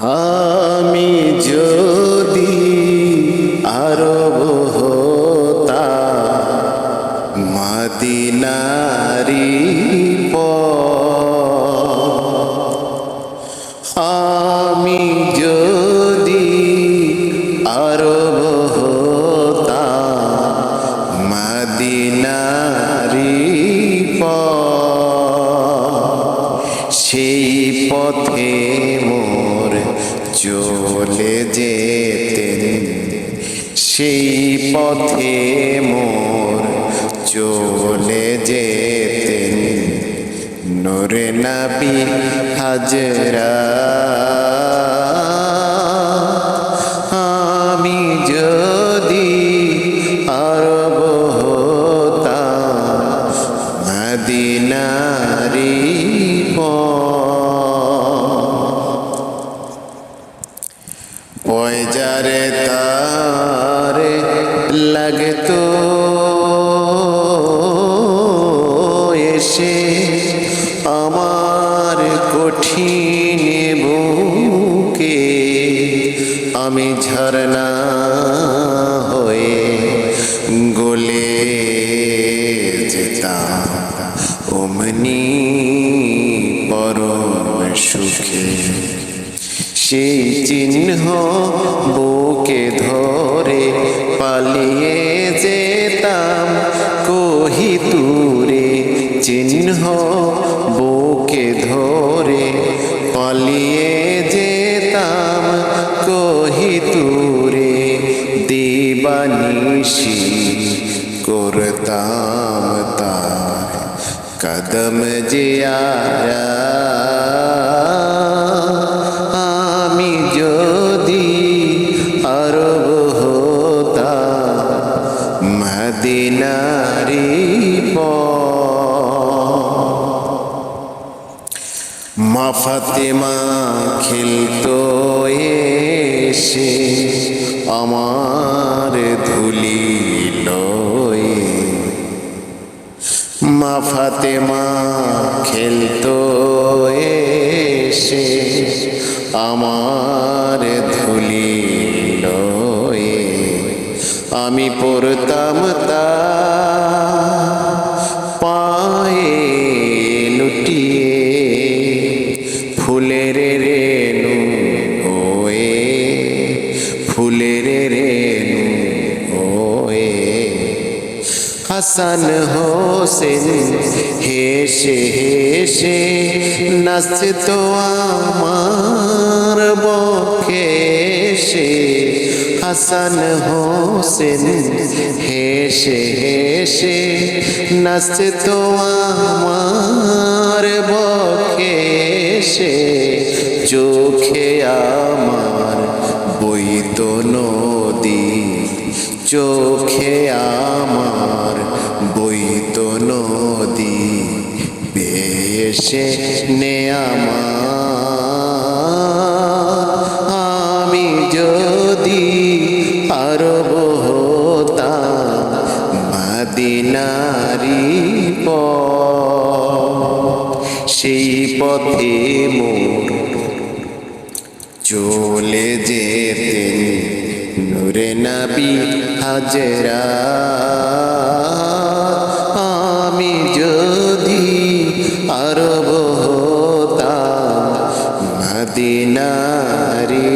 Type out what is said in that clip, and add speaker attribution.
Speaker 1: আমি যদি আরব হতাম মদিনারি আমি যদি আরব হতাম মদিনারি সেই পথে মোর চলে যেতেন, সেই পথে মোর চলে যেতেন নূরে নবী হাজরা। আমি যদি আরব হতাম মদিনারি পয়জারে তারে লাগতো এসে আমার কঠিন বুকে, আমি ঝরনা হয়ে গলে যেতাম অমনি পরম সুখে। সেই চিহ্ন বুকে ধরে পালিয়ে যেতাম কোহিতুরে, চিহ্ন বুকে ধরে পালিয়ে যেতাম কোহিতুরে। দিবানিশি করতাম তার কদম জিয়ারা। আমি যদি আরব হতাম মদিনারি মা ফাতেমা খেলতো এসে আমার ধুলি লয়ে, মা ফাতেমা খেলতো এসে আমার ধুলি লয়ে। আমি পড়তাম তার পায়ে লুটিয়ে ফুলের রেণু হয়ে, ফুলের রেণু হয়ে। হাসান হোসেন হেসে হেসে নাচতো আমার বক্ষে এসে। হাসান হোসেন হেসে হেসে নাচতো আমার বক্ষে এসে। চোখে আমার বইতো নদী, চোখে আমার বইতো নদী বেশে নে আমি যদি আরব হতাম মদিনারি সেই পথে মোর চলে যেতেন নূরে নবী হাজরা। আমি যদি আরব হতাম মদিনারি